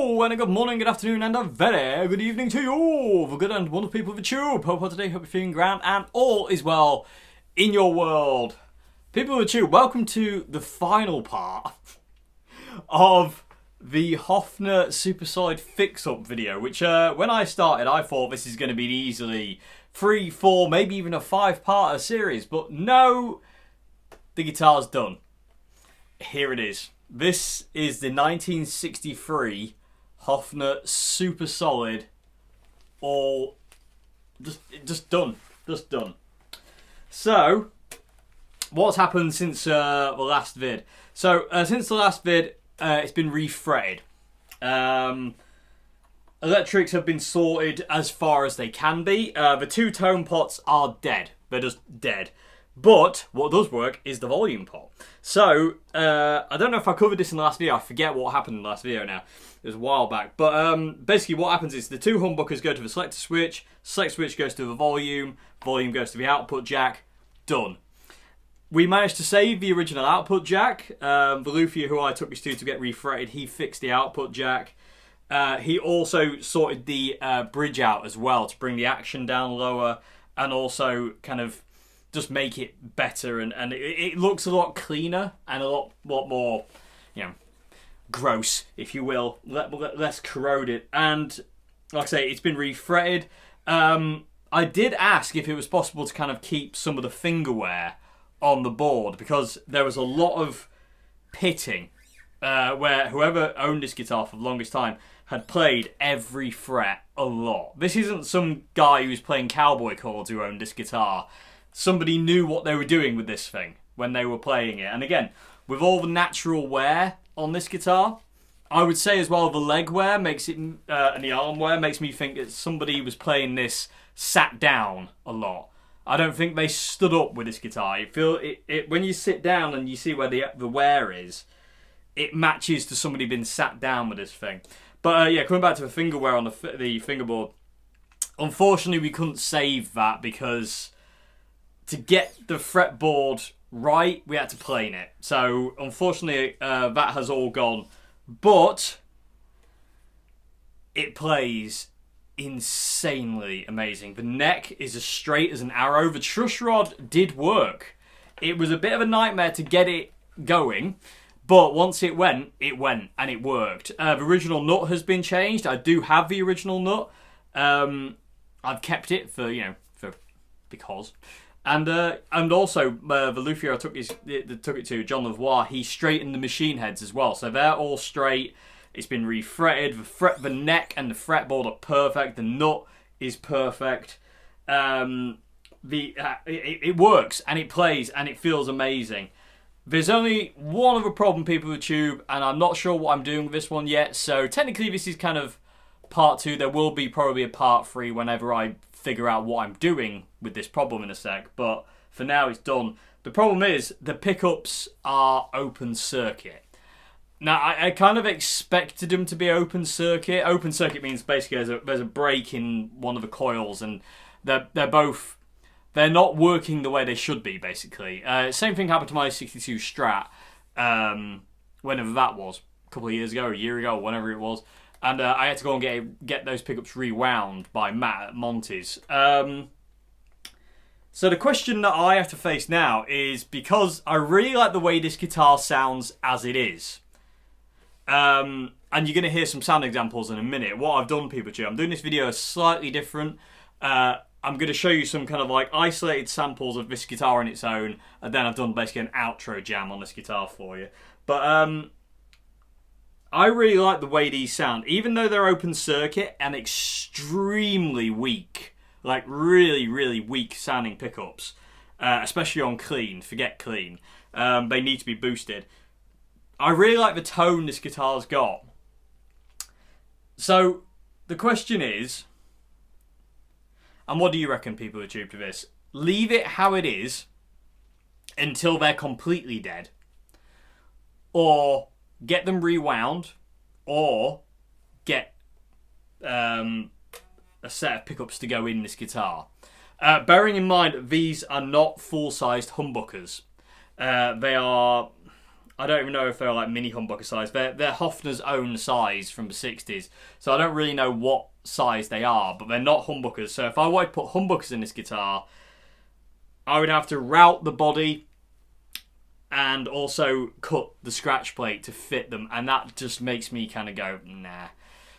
Hello, and a good morning, good afternoon, and a very good evening to you, the good and wonderful people of the tube. Hope today, hope you're feeling grand, and all is well in your world. People of the tube, welcome to the final part of the Hofner Superside fix-up video, which when I started, I thought this is going to be easily 3, 4, maybe even a 5-part series, but no, the guitar's done. Here it is. This is the 1963 Hofner Super Solid, all just done. So, what's happened since the last vid? So, since the last vid, it's been refretted. Electrics have been sorted as far as they can be. The two tone pots are dead. They're just dead. But what does work is the volume pot. So, I don't know if I covered this in the last video. I forget what happened in the last video now. It was a while back. But basically what happens is the two humbuckers go to the selector switch. Select switch goes to the volume. Volume goes to the output jack. Done. We managed to save the original output jack. The luthier who I took this to get refretted, he fixed the output jack. He also sorted the bridge out as well to bring the action down lower and also kind of just make it better, and it looks a lot cleaner and a lot more, you know, gross, if you will, less corroded. And like I say, it's been refretted. I did ask if it was possible to kind of keep some of the finger wear on the board, because there was a lot of pitting where whoever owned this guitar for the longest time had played every fret a lot. This isn't some guy who's playing cowboy chords who owned this guitar. Somebody knew what they were doing with this thing when they were playing it. And again, with all the natural wear on this guitar, I would say as well the leg wear makes it, and the arm wear makes me think that somebody was playing this sat down a lot. I don't think they stood up with this guitar. You feel it when you sit down and you see where the wear is, it matches to somebody being sat down with this thing. But yeah, coming back to the finger wear on the fingerboard, unfortunately we couldn't save that because to get the fretboard right, we had to plane it. So, unfortunately, that has all gone. But it plays insanely amazing. The neck is as straight as an arrow. The truss rod did work. It was a bit of a nightmare to get it going. But once it went, and it worked. The original nut has been changed. I do have the original nut. I've kept it for, because... And also the luthier I took it to, John Lavoie, he straightened the machine heads as well, so they're all straight. It's been refretted. The neck and the fretboard are perfect. The nut is perfect. It works and it plays and it feels amazing. There's only one other problem, people with tube, and I'm not sure what I'm doing with this one yet. So technically, this is kind of part 2. There will be probably a part 3 whenever I figure out what I'm doing with this problem in a sec, but for now it's done. The problem is the pickups are open circuit. Now I kind of expected them to be open circuit. Open circuit means basically there's a break in one of the coils, and they're not working the way they should be. Basically, same thing happened to my 62 Strat, whenever that was, a couple of years ago, a year ago, whenever it was. And I had to go and get those pickups rewound by Matt at Monty's. So the question that I have to face now is, because I really like the way this guitar sounds as it is. And you're going to hear some sound examples in a minute. What I've done, people, I'm doing this video slightly different. I'm going to show you some kind of like isolated samples of this guitar on its own. And then I've done basically an outro jam on this guitar for you. But... I really like the way these sound, even though they're open circuit and extremely weak, like really, really weak sounding pickups, especially on clean, forget clean, they need to be boosted. I really like the tone this guitar's got. So, the question is, and what do you reckon, people who tube to this? Leave it how it is until they're completely dead, or get them rewound, or get a set of pickups to go in this guitar. Bearing in mind, these are not full-sized humbuckers. They are I don't even know if they're like mini humbucker size. They're Hofner's own size from the 60s. So I don't really know what size they are, but they're not humbuckers. So if I wanted to put humbuckers in this guitar, I would have to route the body and also cut the scratch plate to fit them, and that just makes me kind of go, nah.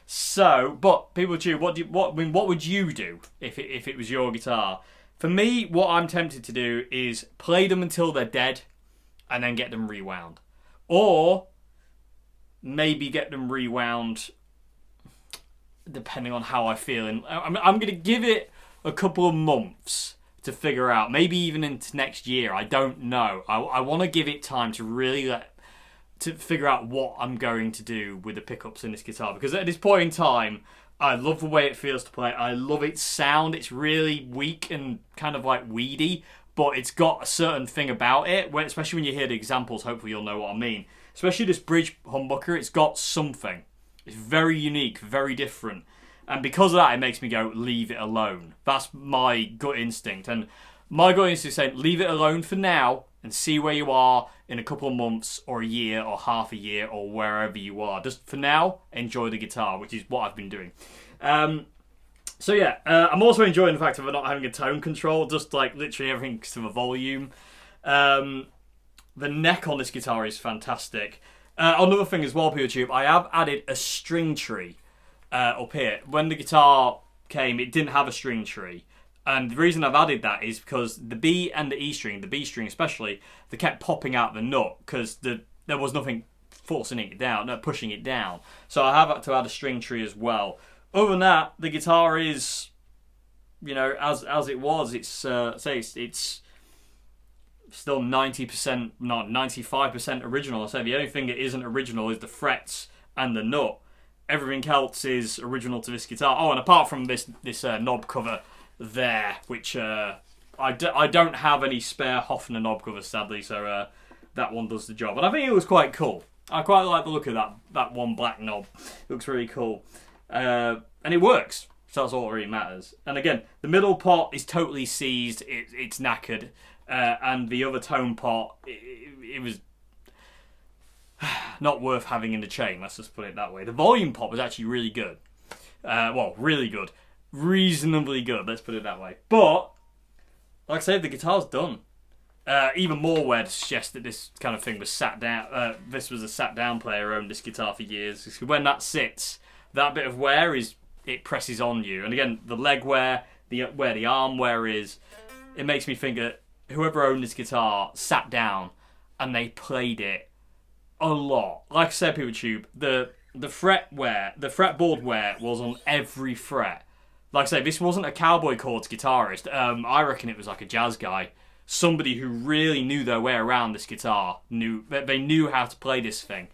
So, but people choose. What would you do if it was your guitar? For me, what I'm tempted to do is play them until they're dead, and then get them rewound, or maybe get them rewound depending on how I feel. And I'm going to give it a couple of months to figure out, maybe even into next year. I don't know. I want to give it time to really to figure out what I'm going to do with the pickups in this guitar, because at this point in time, I love the way it feels to play. I love its sound. It's really weak and kind of like weedy, but it's got a certain thing about it, where, especially when you hear the examples, hopefully you'll know what I mean. Especially this bridge humbucker, it's got something. It's very unique, very different. And because of that, it makes me go, leave it alone. That's my gut instinct. And my gut instinct is saying, leave it alone for now and see where you are in a couple of months or a year or half a year or wherever you are. Just for now, enjoy the guitar, which is what I've been doing. So yeah, I'm also enjoying the fact of not having a tone control, just like literally everything's to the volume. The neck on this guitar is fantastic. Another thing as well, PeerTube, I have added a string tree up here. When the guitar came, it didn't have a string tree. And the reason I've added that is because the B and the E string, the B string especially, they kept popping out the nut because there was nothing forcing it down, no, pushing it down. So I have had to add a string tree as well. Other than that, the guitar is, you know, as it was. It's still 90%, not 95% original. I say the only thing that isn't original is the frets and the nut. Everything else is original to this guitar. Oh, and apart from this knob cover there, which I don't have any spare Hofner knob covers, sadly, so that one does the job. And I think it was quite cool. I quite like the look of that one black knob. It looks really cool. And it works, so that's all that really matters. And again, the middle pot is totally seized. It's knackered. And the other tone pot, it was not worth having in the chain, let's just put it that way. The volume pot was actually really good. Well, really good. Reasonably good, let's put it that way. But, like I said, the guitar's done. Even more wear to suggest that this kind of thing was sat down. This was a sat down player who owned this guitar for years. When that sits, that bit of wear it presses on you. And again, the leg wear, where the arm wear is, it makes me think that whoever owned this guitar sat down and they played it a lot. Like I said, PeerTube, the fretboard wear was on every fret. Like I say, this wasn't a cowboy chords guitarist. I reckon it was like a jazz guy. Somebody who really knew their way around this guitar. They knew how to play this thing.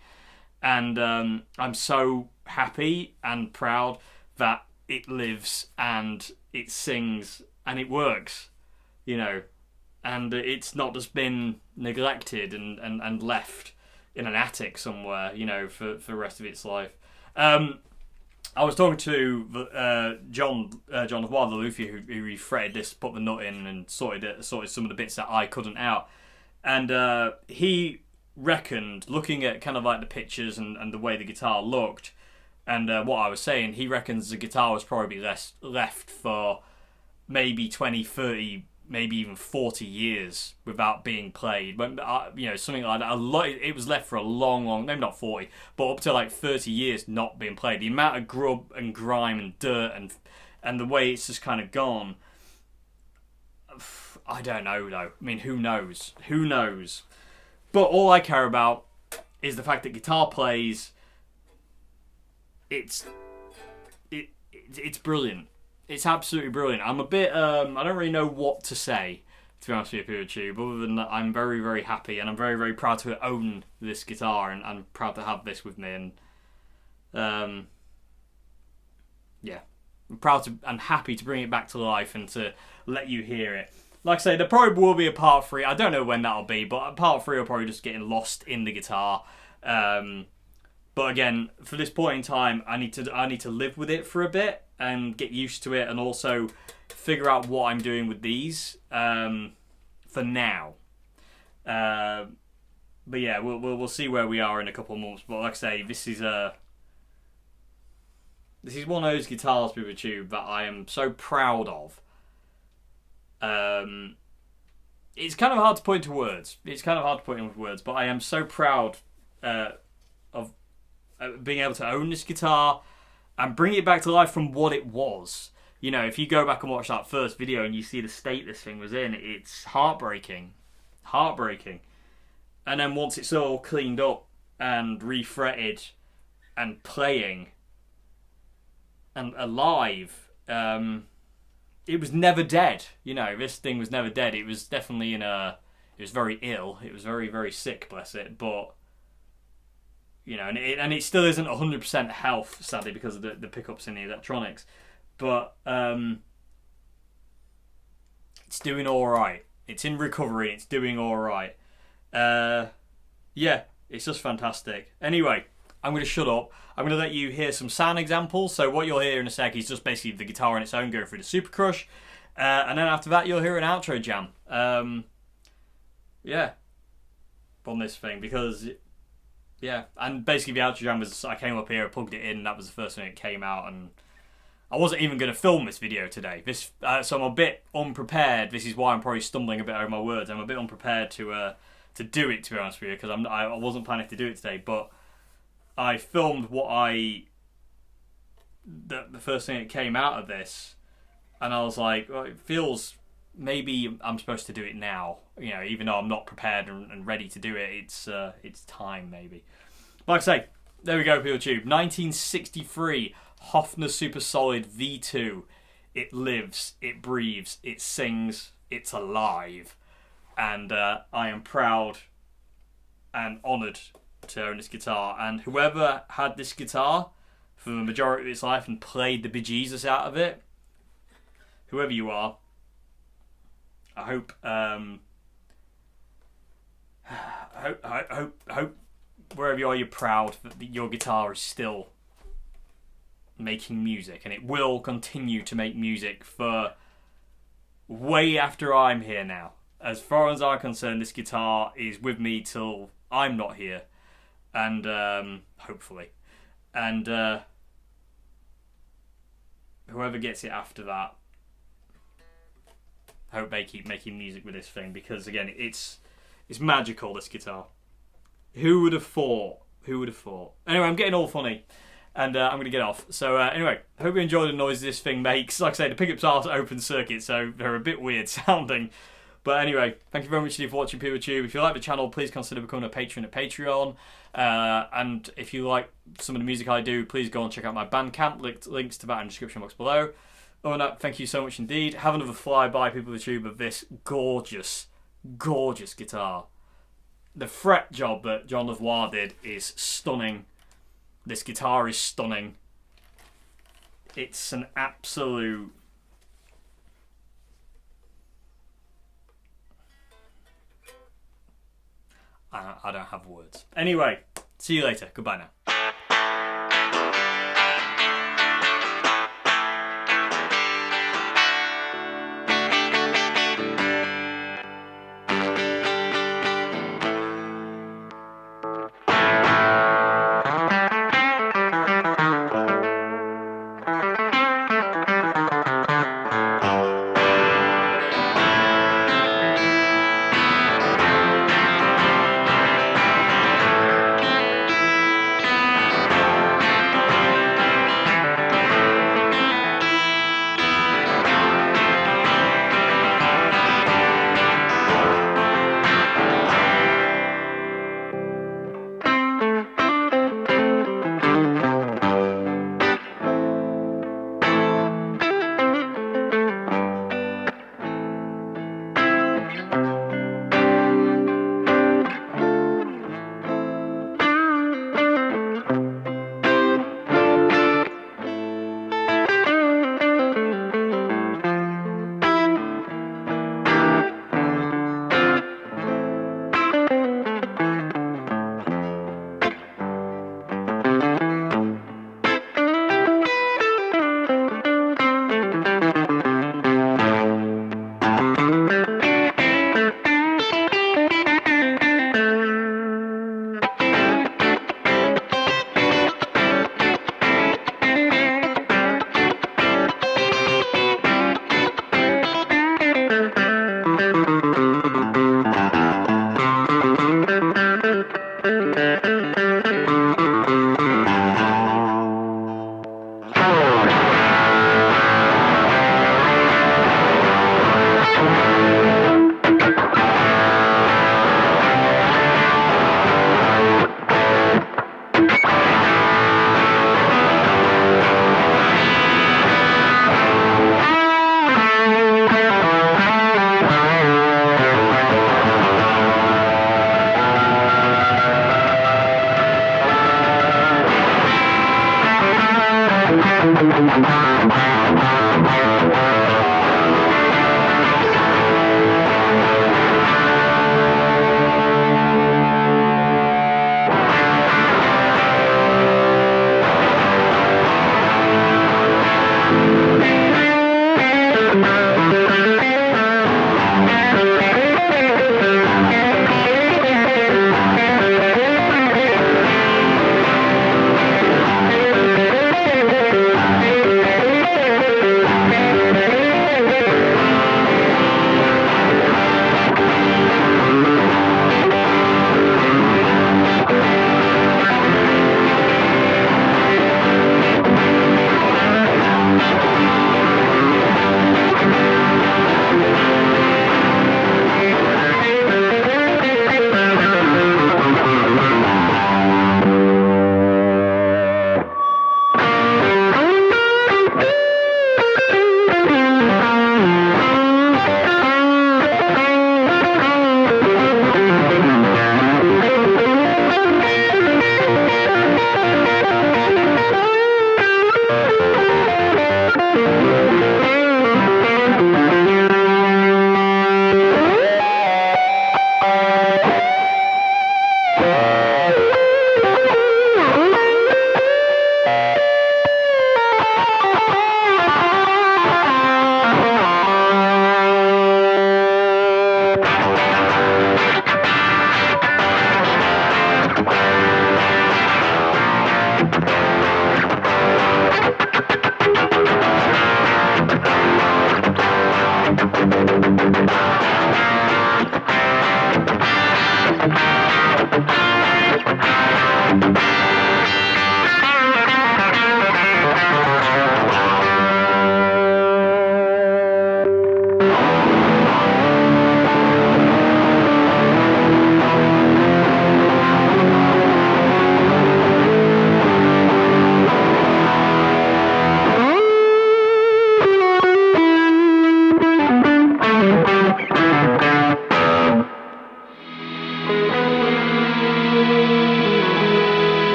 And I'm so happy and proud that it lives and it sings and it works. You know, and it's not just been neglected and left in an attic somewhere, you know, for the rest of its life. I was talking to John Lavoie, the luthier, who refretted this, put the nut in, and sorted some of the bits that I couldn't out. And he reckoned, looking at kind of like the pictures and the way the guitar looked, and what I was saying, he reckons the guitar was probably left for maybe 20, 30, maybe even 40 years without being played. But, you know, something like that. It was left for a long, maybe not 40, but up to like 30 years not being played. The amount of grub and grime and dirt and the way it's just kind of gone, I don't know though. I mean, who knows? Who knows? But all I care about is the fact that guitar plays. It's brilliant. It's absolutely brilliant. I'm a bit, I don't really know what to say, to be honest with you, PeerTube, other than that I'm very, very happy, and I'm very, very proud to own this guitar, and I'm proud to have this with me, and, yeah. I'm proud to, and happy to bring it back to life and to let you hear it. Like I say, there probably will be a part 3. I don't know when that'll be, but part 3 will probably just getting lost in the guitar. But again, for this point in time, I need to live with it for a bit and get used to it, and also figure out what I'm doing with these for now. but yeah, we'll see where we are in a couple of months. But like I say, this is one of those guitars, people tube, that I am so proud of. It's kind of hard to put into words. But I am so proud of being able to own this guitar and bring it back to life from what it was. You know, if you go back and watch that first video and you see the state this thing was in, it's heartbreaking. And then once it's all cleaned up and refretted and playing and alive, it was never dead. You know, this thing was never dead. It was definitely it was very ill. It was very, very sick, bless it. But, you know, and it still isn't 100% health, sadly, because of the pickups in the electronics. But it's doing all right. It's in recovery. It's doing all right. Yeah, it's just fantastic. Anyway, I'm going to shut up. I'm going to let you hear some sound examples. So what you'll hear in a sec is just basically the guitar on its own going through the Super Crush. And then after that, you'll hear an outro jam. Yeah, on this thing. Because, yeah. And basically the outro jam was, I came up here, I plugged it in, and that was the first thing that came out. And I wasn't even going to film this video today. So I'm a bit unprepared. This is why I'm probably stumbling a bit over my words. I'm a bit unprepared to do it, to be honest with you, because I wasn't planning to do it today. But I filmed the first thing that came out of this, and I was like, well, it feels maybe I'm supposed to do it now. You know, even though I'm not prepared and ready to do it, it's time maybe. But like I say, there we go, people tube. 1963 Hofner Super Solid V2. It lives, it breathes, it sings, it's alive, and I am proud and honoured to own this guitar. And whoever had this guitar for the majority of its life and played the bejesus out of it, whoever you are, I hope wherever you are, you're proud that your guitar is still making music, and it will continue to make music for way after I'm here now. As far as I'm concerned, this guitar is with me till I'm not here, and hopefully, and whoever gets it after that, I hope they keep making music with this thing, because again, it's magical, this guitar. Who would have thought? Anyway, I'm getting all funny, and I'm going to get off. So anyway, hope you enjoy the noise this thing makes. Like I say, the pickups are open circuit, so they're a bit weird sounding. But anyway, thank you very much for watching, PeopleTube. If you like the channel, please consider becoming a patron at Patreon. And if you like some of the music I do, please go and check out my Bandcamp. Links to that in the description box below. Other than that, thank you so much indeed. Have another flyby, PeopleTube, of this gorgeous, gorgeous guitar. The fret job that John Lavoie did is stunning. This guitar is stunning. It's an absolute... I don't have words. Anyway, see you later. Goodbye now.